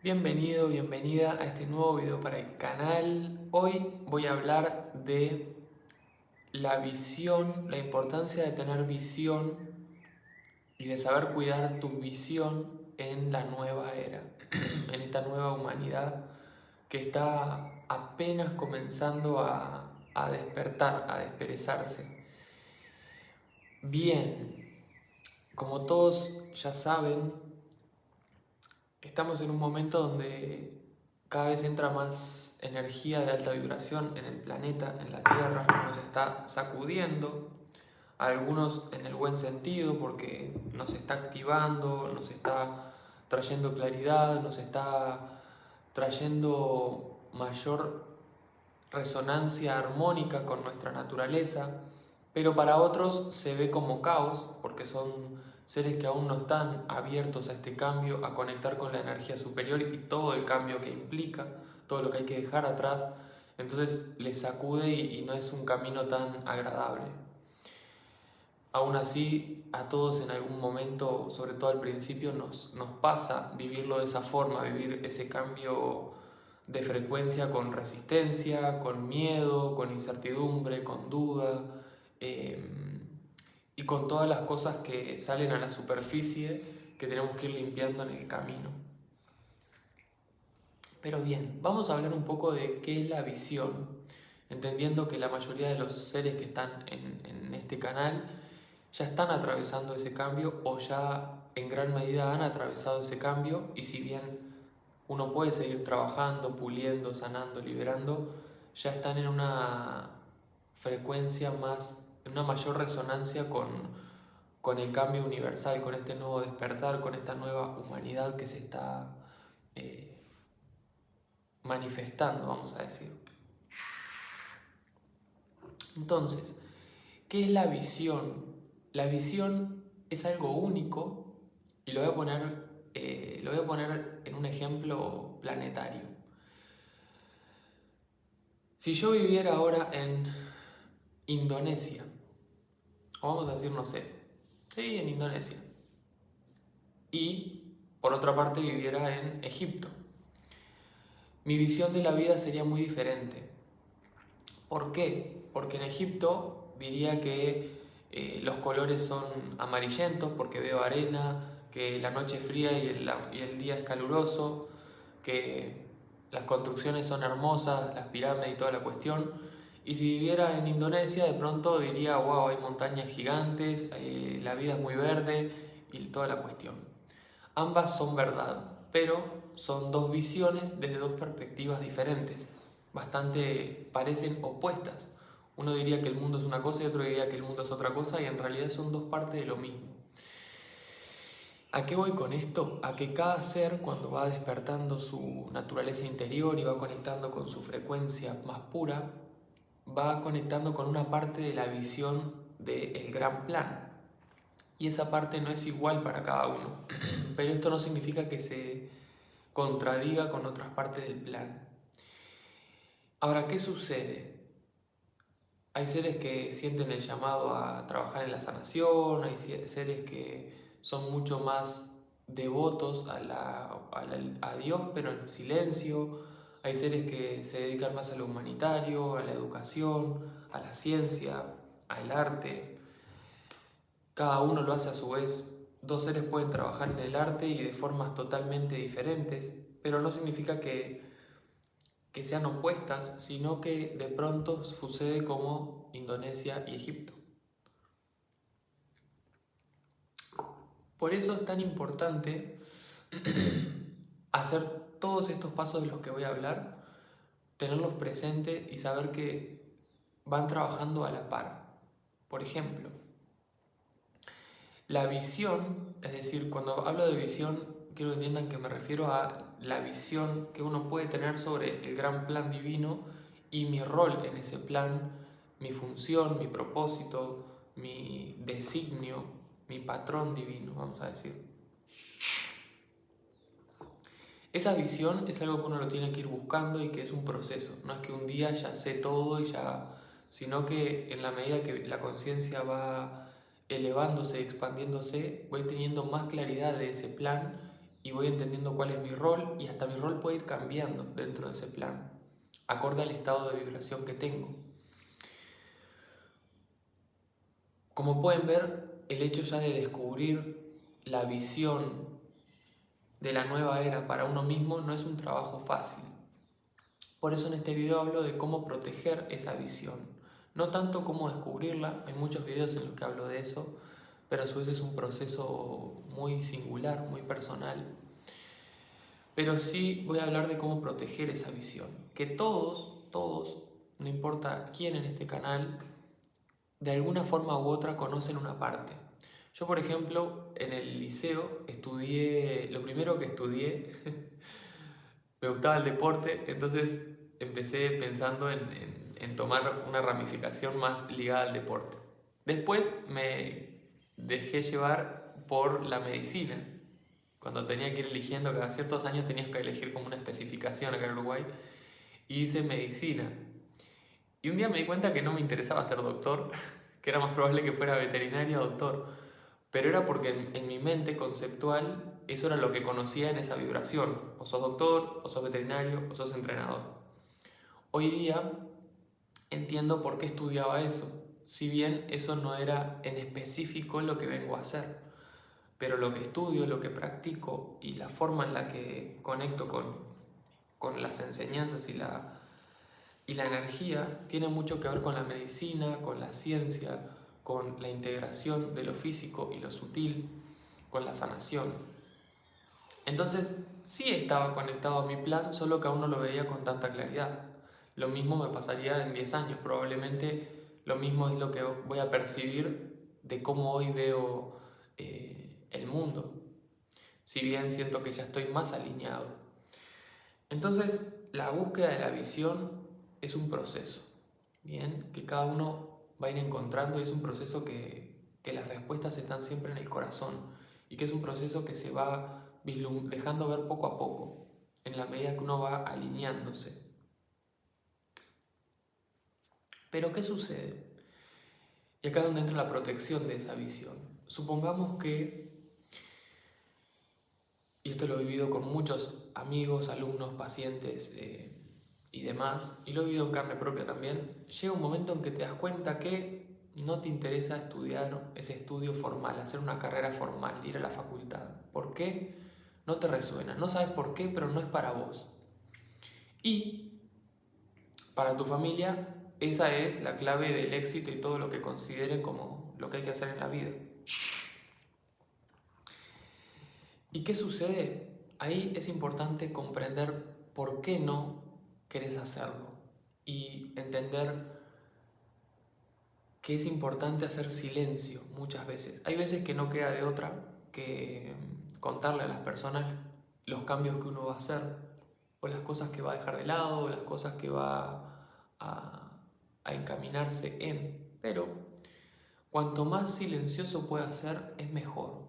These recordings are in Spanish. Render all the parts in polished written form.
Bienvenido, bienvenida a este nuevo video para el canal. Hoy voy a hablar de la visión, la importancia de tener visión y de saber cuidar tu visión en la nueva era, en esta nueva humanidad que está apenas comenzando a despertar, a desperezarse. Bien, como todos ya saben, estamos en un momento donde cada vez entra más energía de alta vibración en el planeta, en la Tierra, nos está sacudiendo, algunos en el buen sentido porque nos está activando, nos está trayendo claridad, nos está trayendo mayor resonancia armónica con nuestra naturaleza, pero para otros se ve como caos porque son seres que aún no están abiertos a este cambio, a conectar con la energía superior y todo el cambio que implica, todo lo que hay que dejar atrás, entonces les sacude y no es un camino tan agradable. Aún así, a todos en algún momento, sobre todo al principio, nos pasa vivirlo de esa forma, vivir ese cambio de frecuencia con resistencia, con miedo, con incertidumbre, con duda, y con todas las cosas que salen a la superficie que tenemos que ir limpiando en el camino. Pero bien, vamos a hablar un poco de qué es la visión, entendiendo que la mayoría de los seres que están en este canal ya están atravesando ese cambio o ya en gran medida han atravesado ese cambio, y si bien uno puede seguir trabajando, puliendo, sanando, liberando, ya están en una frecuencia más, en una mayor resonancia con el cambio universal, con este nuevo despertar, con esta nueva humanidad que se está manifestando, vamos a decir. Entonces, ¿qué es la visión? La visión es algo único y lo voy a poner en un ejemplo planetario. Si yo viviera ahora en Indonesia, o vamos a decir, no sé, sí, en Indonesia, y por otra parte viviera en Egipto, mi visión de la vida sería muy diferente. ¿Por qué? Porque en Egipto diría que los colores son amarillentos porque veo arena, que la noche es fría y el día es caluroso, que las construcciones son hermosas, las pirámides y toda la cuestión. Y si viviera en Indonesia, de pronto diría, wow, hay montañas gigantes, la vida es muy verde y toda la cuestión. Ambas son verdad, pero son dos visiones desde dos perspectivas diferentes, bastante parecen opuestas. Uno diría que el mundo es una cosa y otro diría que el mundo es otra cosa, y en realidad son dos partes de lo mismo. ¿A qué voy con esto? A que cada ser, cuando va despertando su naturaleza interior y va conectando con su frecuencia más pura, va conectando con una parte de la visión del gran plan. Y esa parte no es igual para cada uno. Pero esto no significa que se contradiga con otras partes del plan. Ahora, ¿qué sucede? Hay seres que sienten el llamado a trabajar en la sanación, hay seres que son mucho más devotos a Dios, pero en silencio. Hay seres que se dedican más a lo humanitario, a la educación, a la ciencia, al arte. Cada uno lo hace a su vez. Dos seres pueden trabajar en el arte y de formas totalmente diferentes, pero no significa que sean opuestas, sino que de pronto sucede como Indonesia y Egipto. Por eso es tan importante hacer todos estos pasos de los que voy a hablar, tenerlos presentes y saber que van trabajando a la par. Por ejemplo, la visión, es decir, cuando hablo de visión, quiero que entiendan que me refiero a la visión que uno puede tener sobre el gran plan divino y mi rol en ese plan, mi función, mi propósito, mi designio, mi patrón divino, vamos a decir. Esa visión es algo que uno lo tiene que ir buscando y que es un proceso. No es que un día ya sé todo y ya, sino que en la medida que la conciencia va elevándose, expandiéndose, voy teniendo más claridad de ese plan y voy entendiendo cuál es mi rol y hasta mi rol puede ir cambiando dentro de ese plan, acorde al estado de vibración que tengo. Como pueden ver, el hecho ya de descubrir la visión de la nueva era para uno mismo no es un trabajo fácil. Por eso en este video hablo de cómo proteger esa visión. No tanto cómo descubrirla, hay muchos videos en los que hablo de eso, pero a su vez es un proceso muy singular, muy personal. Pero sí voy a hablar de cómo proteger esa visión. Que todos, no importa quién en este canal, de alguna forma u otra conocen una parte. Yo, por ejemplo, en el liceo lo primero que estudié, me gustaba el deporte, entonces empecé pensando en tomar una ramificación más ligada al deporte. Después me dejé llevar por la medicina. Cuando tenía que ir eligiendo, cada ciertos años tenías que elegir como una especificación acá en Uruguay, y hice medicina. Y un día me di cuenta que no me interesaba ser doctor, que era más probable que fuera veterinario o doctor, pero era porque en mi mente conceptual eso era lo que conocía en esa vibración. O sos doctor, o sos veterinario, o sos entrenador. Hoy día entiendo por qué estudiaba eso, si bien eso no era en específico lo que vengo a hacer, pero lo que estudio, lo que practico y la forma en la que conecto con las enseñanzas y la energía tiene mucho que ver con la medicina, con la ciencia, con la integración de lo físico y lo sutil, con la sanación. Entonces sí estaba conectado a mi plan, solo que aún no lo veía con tanta claridad. Lo mismo me pasaría en 10 años, probablemente lo mismo es lo que voy a percibir de cómo hoy veo el mundo, si bien siento que ya estoy más alineado. Entonces la búsqueda de la visión es un proceso, ¿bien? Que cada uno va a ir encontrando, y es un proceso que las respuestas están siempre en el corazón y que es un proceso que se va dejando ver poco a poco, en la medida que uno va alineándose. Pero ¿qué sucede? Y acá es donde entra la protección de esa visión. Supongamos que, y esto lo he vivido con muchos amigos, alumnos, pacientes y demás, y lo he vivido en carne propia también, llega un momento en que te das cuenta que no te interesa estudiar ese estudio formal, hacer una carrera formal, ir a la facultad. ¿Por qué? No te resuena, no sabes por qué, pero no es para vos. Y para tu familia, esa es la clave del éxito y todo lo que consideren como lo que hay que hacer en la vida. ¿Y qué sucede? Ahí es importante comprender por qué no querés hacerlo y entender que es importante hacer silencio muchas veces. Hay veces que no queda de otra que contarle a las personas los cambios que uno va a hacer, o las cosas que va a dejar de lado, o las cosas que va a encaminarse en. Pero cuanto más silencioso pueda ser, es mejor.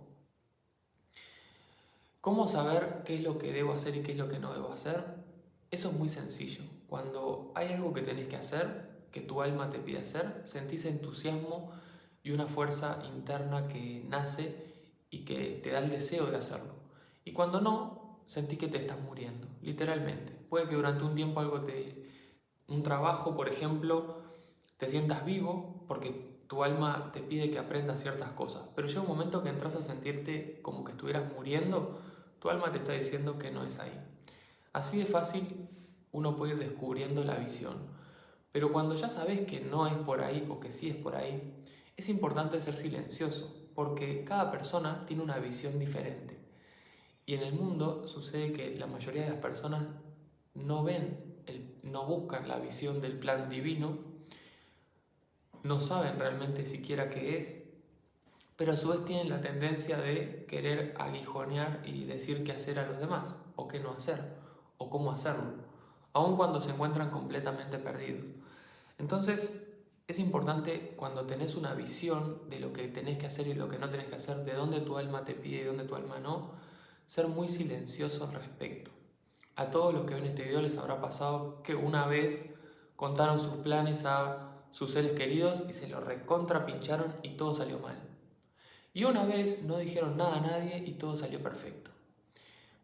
¿Cómo saber qué es lo que debo hacer y qué es lo que no debo hacer? Eso es muy sencillo. Cuando hay algo que tenés que hacer, que tu alma te pide hacer, sentís entusiasmo y una fuerza interna que nace y que te da el deseo de hacerlo. Y cuando no, sentís que te estás muriendo, literalmente. Puede que durante un tiempo un trabajo, por ejemplo, te sientas vivo porque tu alma te pide que aprendas ciertas cosas, pero llega un momento que entras a sentirte como que estuvieras muriendo, tu alma te está diciendo que no es ahí. Así de fácil uno puede ir descubriendo la visión. Pero cuando ya sabes que no es por ahí o que sí es por ahí, es importante ser silencioso, porque cada persona tiene una visión diferente. Y en el mundo sucede que la mayoría de las personas no no buscan la visión del plan divino, no saben realmente siquiera qué es, pero a su vez tienen la tendencia de querer aguijonear y decir qué hacer a los demás, o qué no hacer, o cómo hacerlo, aun cuando se encuentran completamente perdidos. Entonces, es importante cuando tenés una visión de lo que tenés que hacer y lo que no tenés que hacer, de dónde tu alma te pide y dónde tu alma no, ser muy silencioso al respecto. A todos los que ven este video les habrá pasado que una vez contaron sus planes a sus seres queridos y se lo recontra pincharon y todo salió mal. Y una vez no dijeron nada a nadie y todo salió perfecto.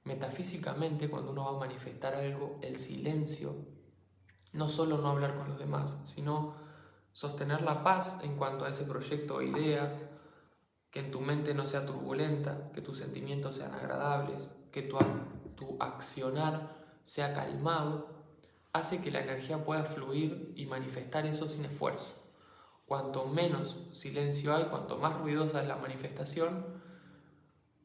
Metafísicamente, cuando uno va a manifestar algo, el silencio, no solo no hablar con los demás, sino sostener la paz en cuanto a ese proyecto o idea, que en tu mente no sea turbulenta, que tus sentimientos sean agradables, que tu accionar sea calmado, hace que la energía pueda fluir y manifestar eso sin esfuerzo. Cuanto menos silencio hay, cuanto más ruidosa es la manifestación,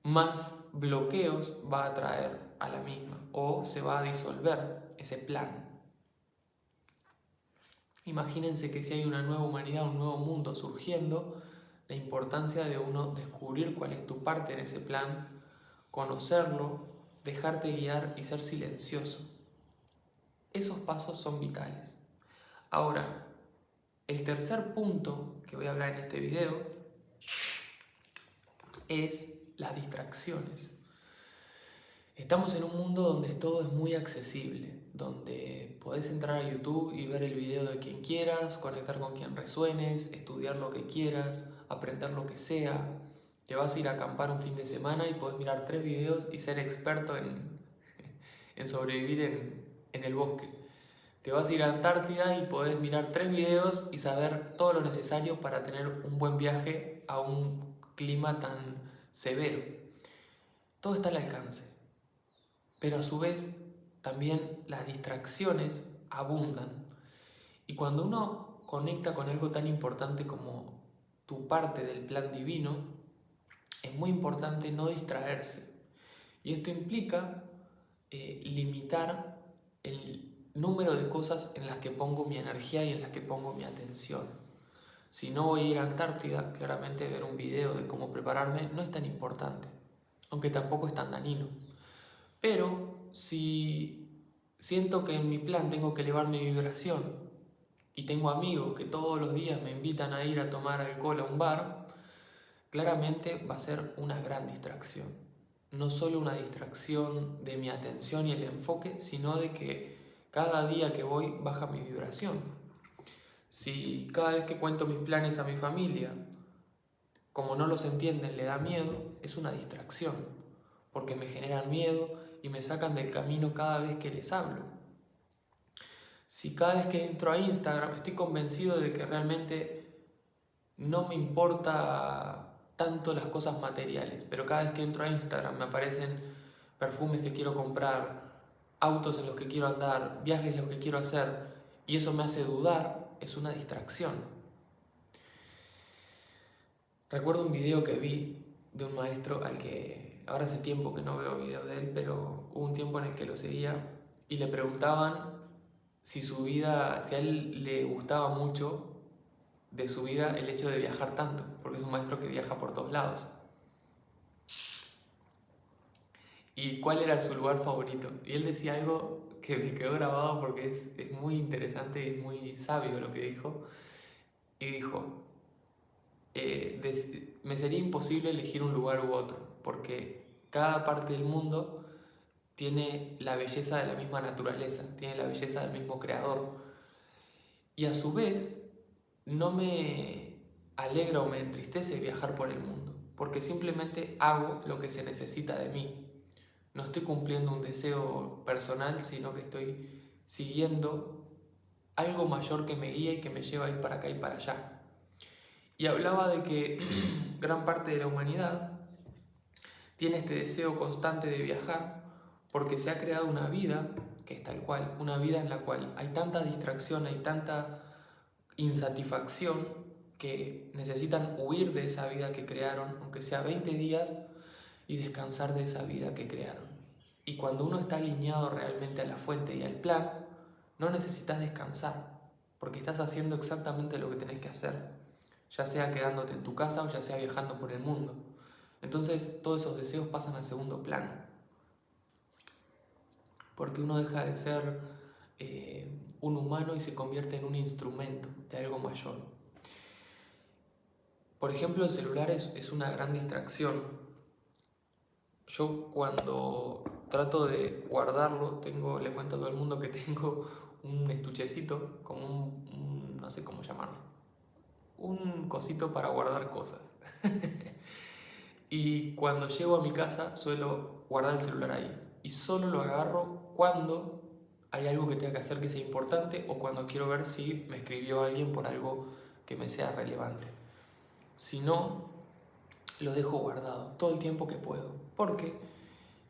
más bloqueos va a traer a la misma o se va a disolver ese plan. Imagínense que si hay una nueva humanidad, un nuevo mundo surgiendo, la importancia de uno descubrir cuál es tu parte en ese plan, conocerlo, dejarte guiar y ser silencioso. Esos pasos son vitales. Ahora, el tercer punto que voy a hablar en este video es las distracciones. Estamos en un mundo donde todo es muy accesible, donde podés entrar a YouTube y ver el video de quien quieras, conectar con quien resuenes, estudiar lo que quieras, aprender lo que sea. Te vas a ir a acampar un fin de semana y podés mirar 3 videos y ser experto en sobrevivir en el bosque. Te vas a ir a Antártida y podés mirar 3 videos y saber todo lo necesario para tener un buen viaje a un clima tan severo. Todo está al alcance. Pero a su vez, también las distracciones abundan. Y cuando uno conecta con algo tan importante como tu parte del plan divino, es muy importante no distraerse. Y esto implica limitar el número de cosas en las que pongo mi energía y en las que pongo mi atención. Si no voy a ir a Antártida, claramente ver un video de cómo prepararme no es tan importante, aunque tampoco es tan dañino. Pero si siento que en mi plan tengo que elevar mi vibración y tengo amigos que todos los días me invitan a ir a tomar alcohol a un bar, claramente va a ser una gran distracción. No solo una distracción de mi atención y el enfoque, sino de que cada día que voy baja mi vibración. Si cada vez que cuento mis planes a mi familia, como no los entienden, le da miedo, es una distracción, porque me generan miedo y me sacan del camino cada vez que les hablo. Si cada vez que entro a Instagram estoy convencido de que realmente no me importa tanto las cosas materiales, pero cada vez que entro a Instagram me aparecen perfumes que quiero comprar, autos en los que quiero andar, viajes en los que quiero hacer, y eso me hace dudar, es una distracción. Recuerdo un video que vi de un maestro al que ahora hace tiempo que no veo videos de él, pero hubo un tiempo en el que lo seguía y le preguntaban si su vida, si a él le gustaba mucho de su vida el hecho de viajar tanto, porque es un maestro que viaja por todos lados. ¿Y cuál era su lugar favorito? Y él decía algo que me quedó grabado porque es muy interesante y es muy sabio lo que dijo. Y dijo, me sería imposible elegir un lugar u otro, porque cada parte del mundo tiene la belleza de la misma naturaleza, tiene la belleza del mismo creador. Y a su vez, no me alegra o me entristece viajar por el mundo, porque simplemente hago lo que se necesita de mí. No estoy cumpliendo un deseo personal, sino que estoy siguiendo algo mayor que me guía y que me lleva a ir para acá y para allá. Y hablaba de que gran parte de la humanidad tiene este deseo constante de viajar porque se ha creado una vida que es tal cual, una vida en la cual hay tanta distracción, hay tanta insatisfacción que necesitan huir de esa vida que crearon, aunque sea 20 días, y descansar de esa vida que crearon. Y cuando uno está alineado realmente a la fuente y al plan, no necesitas descansar, porque estás haciendo exactamente lo que tenés que hacer, ya sea quedándote en tu casa o ya sea viajando por el mundo. Entonces todos esos deseos pasan a segundo plano, porque uno deja de ser un humano y se convierte en un instrumento de algo mayor. Por ejemplo, el celular es una gran distracción. Yo cuando trato de guardarlo, le cuento a todo el mundo que tengo un estuchecito, como no sé cómo llamarlo, un cosito para guardar cosas. Y cuando llego a mi casa suelo guardar el celular ahí. y solo lo agarro cuando hay algo que tenga que hacer que sea importante o cuando quiero ver si me escribió alguien por algo que me sea relevante. Si no, lo dejo guardado todo el tiempo que puedo, porque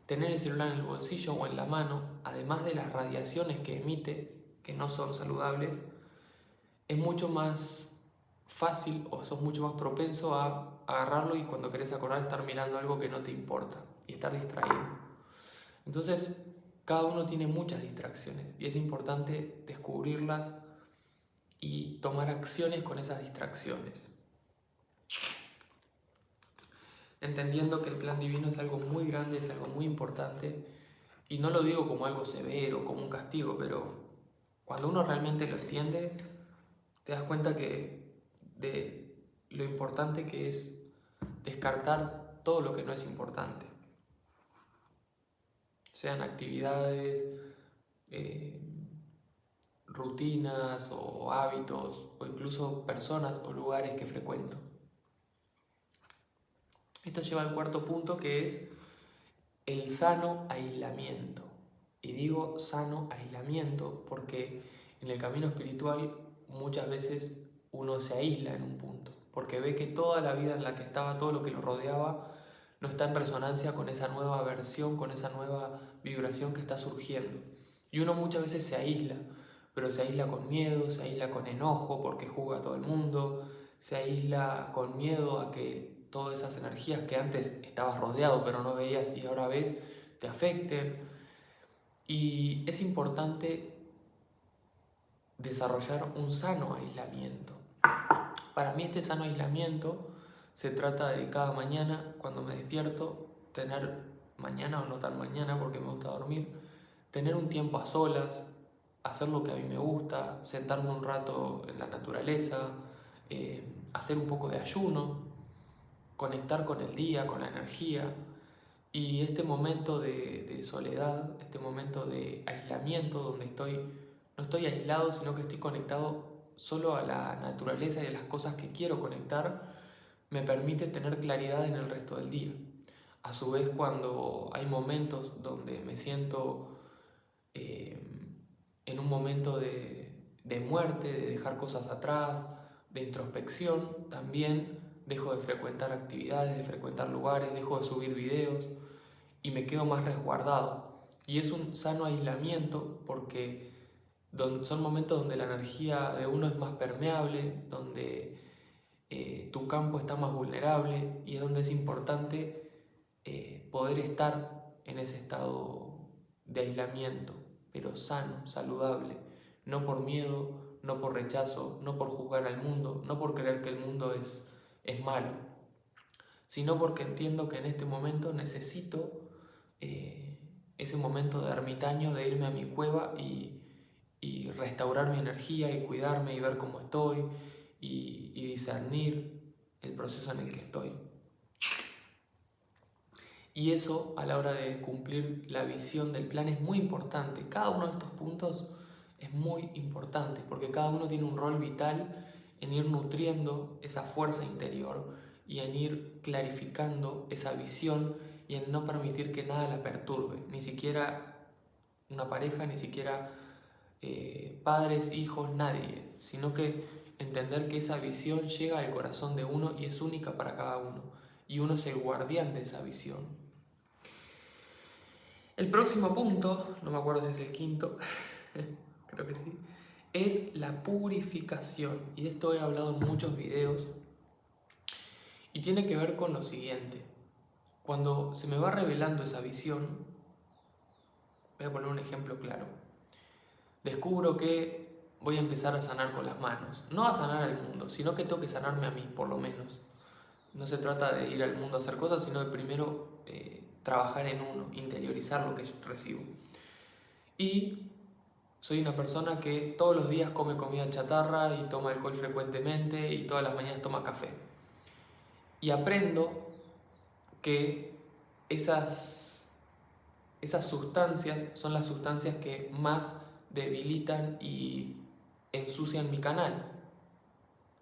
tener el celular en el bolsillo o en la mano, además de las radiaciones que emite, que no son saludables, es mucho más fácil o sos mucho más propenso a agarrarlo y cuando querés acordar estar mirando algo que no te importa y estar distraído. Entonces, cada uno tiene muchas distracciones y es importante descubrirlas y tomar acciones con esas distracciones. Entendiendo que el plan divino es algo muy grande, es algo muy importante, y no lo digo como algo severo, como un castigo, pero cuando uno realmente lo entiende, te das cuenta de lo importante que es descartar todo lo que no es importante. Sean actividades, rutinas o hábitos, o incluso personas o lugares que frecuento. Esto lleva al cuarto punto, que es el sano aislamiento. Y digo sano aislamiento porque en el camino espiritual muchas veces uno se aísla en un punto, porque ve que toda la vida en la que estaba, todo lo que lo rodeaba, no está en resonancia con esa nueva versión, con esa nueva vibración que está surgiendo. Y uno muchas veces se aísla, pero se aísla con miedo, se aísla con enojo porque juzga a todo el mundo, se aísla con miedo a que todas esas energías que antes estabas rodeado pero no veías y ahora ves, te afecten. Y es importante desarrollar un sano aislamiento. Para mí este sano aislamiento se trata de cada mañana, cuando me despierto, tener, mañana o no tan mañana porque me gusta dormir, tener un tiempo a solas, hacer lo que a mí me gusta, sentarme un rato en la naturaleza, hacer un poco de ayuno, conectar con el día, con la energía. Y este momento de soledad, este momento de aislamiento donde no estoy aislado, sino que estoy conectado solo a la naturaleza y a las cosas que quiero conectar, me permite tener claridad en el resto del día. A su vez, cuando hay momentos donde me siento en un momento de muerte, de dejar cosas atrás, de introspección, también dejo de frecuentar actividades, de frecuentar lugares, dejo de subir videos y me quedo más resguardado. Y es un sano aislamiento porque son momentos donde la energía de uno es más permeable, donde tu campo está más vulnerable y es donde es importante poder estar en ese estado de aislamiento, pero sano, saludable, no por miedo, no por rechazo, no por juzgar al mundo, no por creer que el mundo es malo, sino porque entiendo que en este momento necesito ese momento de ermitaño, de irme a mi cueva y restaurar mi energía y cuidarme y ver cómo estoy y discernir el proceso en el que estoy. Y eso, a la hora de cumplir la visión del plan, es muy importante. Cada uno de estos puntos es muy importante porque cada uno tiene un rol vital en ir nutriendo esa fuerza interior y en ir clarificando esa visión y en no permitir que nada la perturbe, ni siquiera una pareja, ni siquiera padres, hijos, nadie, sino que entender que esa visión llega al corazón de uno y es única para cada uno, y uno es el guardián de esa visión. El próximo punto, no me acuerdo si es el quinto, creo que sí, es la purificación, y de esto he hablado en muchos videos, y tiene que ver con lo siguiente. Cuando se me va revelando esa visión, voy a poner un ejemplo claro. Descubro que voy a empezar a sanar con las manos. No a sanar al mundo, sino que tengo que sanarme a mí, por lo menos. No se trata de ir al mundo a hacer cosas, sino de primero trabajar en uno, interiorizar lo que yo recibo. Y soy una persona que todos los días come comida chatarra y toma alcohol frecuentemente y todas las mañanas toma café. Y aprendo que esas sustancias son las sustancias que más debilitan y ensucian mi canal.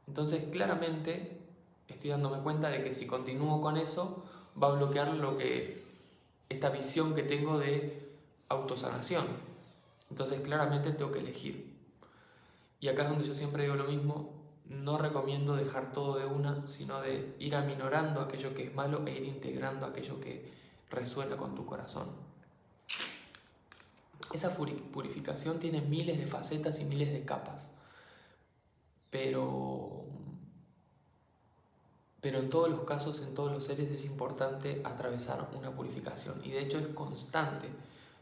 Entonces, claramente estoy dándome cuenta de que si continúo con eso, va a bloquear lo que esta visión que tengo de autosanación. Entonces claramente tengo que elegir. Y acá es donde yo siempre digo lo mismo, no recomiendo dejar todo de una, sino de ir aminorando aquello que es malo e ir integrando aquello que resuena con tu corazón. Esa purificación tiene miles de facetas y miles de capas, pero en todos los casos, en todos los seres es importante atravesar una purificación, y de hecho es constante.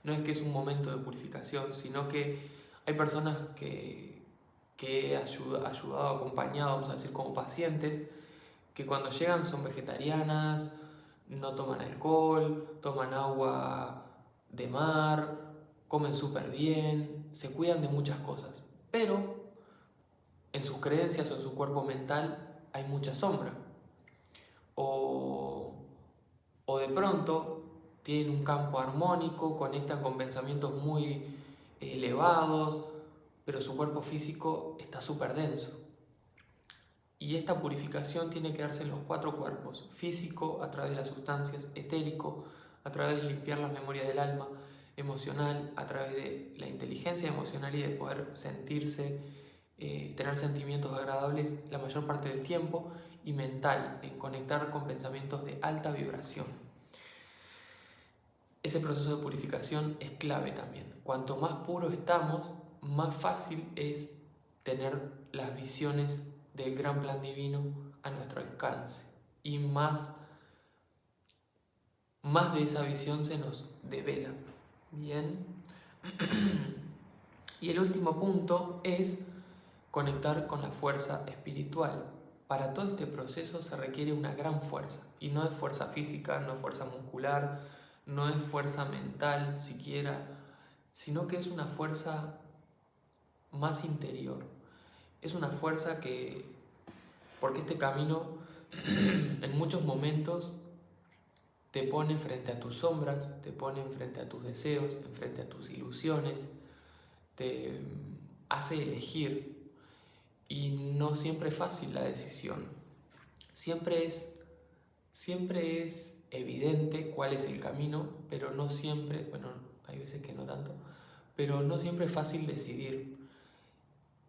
No es que es un momento de purificación, sino que hay personas que he ayudado, acompañado, vamos a decir, como pacientes, que cuando llegan son vegetarianas, no toman alcohol, toman agua de mar, comen súper bien, se cuidan de muchas cosas, pero en sus creencias o en su cuerpo mental hay mucha sombra. O de pronto tienen un campo armónico, conectan con pensamientos muy elevados, pero su cuerpo físico está súper denso. Y esta purificación tiene que darse en los 4 cuerpos: físico, a través de las sustancias; etérico, a través de limpiar las memorias del alma; emocional, a través de la inteligencia emocional y de poder sentirse, tener sentimientos agradables la mayor parte del tiempo; y mental, en conectar con pensamientos de alta vibración. Ese proceso de purificación es clave también. Cuanto más puro estamos, más fácil es tener las visiones del gran plan divino a nuestro alcance, y más de esa visión se nos devela. Bien. Y el último punto es conectar con la fuerza espiritual. Para todo este proceso se requiere una gran fuerza, y no es fuerza física, no es fuerza muscular, no es fuerza mental siquiera, sino que es una fuerza más interior. Es una fuerza porque este camino en muchos momentos te pone frente a tus sombras, te pone frente a tus deseos, frente a tus ilusiones, te hace elegir, y no siempre es fácil la decisión. Siempre es evidente cuál es el camino, pero no siempre, bueno, hay veces que no tanto, pero no siempre es fácil decidir.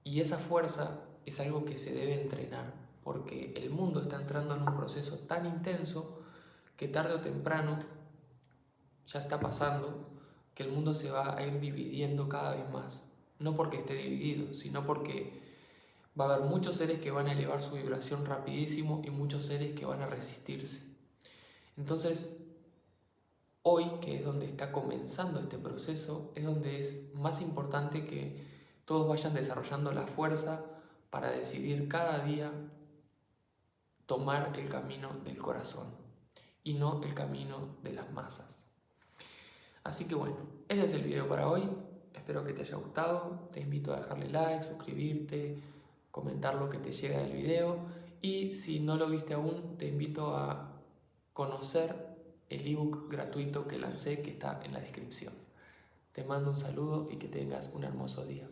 Y esa fuerza es algo que se debe entrenar, porque el mundo está entrando en un proceso tan intenso que tarde o temprano, ya está pasando, que el mundo se va a ir dividiendo cada vez más. No porque esté dividido, sino porque va a haber muchos seres que van a elevar su vibración rapidísimo y muchos seres que van a resistirse. Entonces, hoy, que es donde está comenzando este proceso, es donde es más importante que todos vayan desarrollando la fuerza para decidir cada día tomar el camino del corazón y no el camino de las masas. Así que bueno, ese es el video para hoy. Espero que te haya gustado. Te invito a dejarle like, suscribirte, comentar lo que te llega del video, y si no lo viste aún, te invito a conocer el ebook gratuito que lancé, que está en la descripción. Te mando un saludo y que tengas un hermoso día.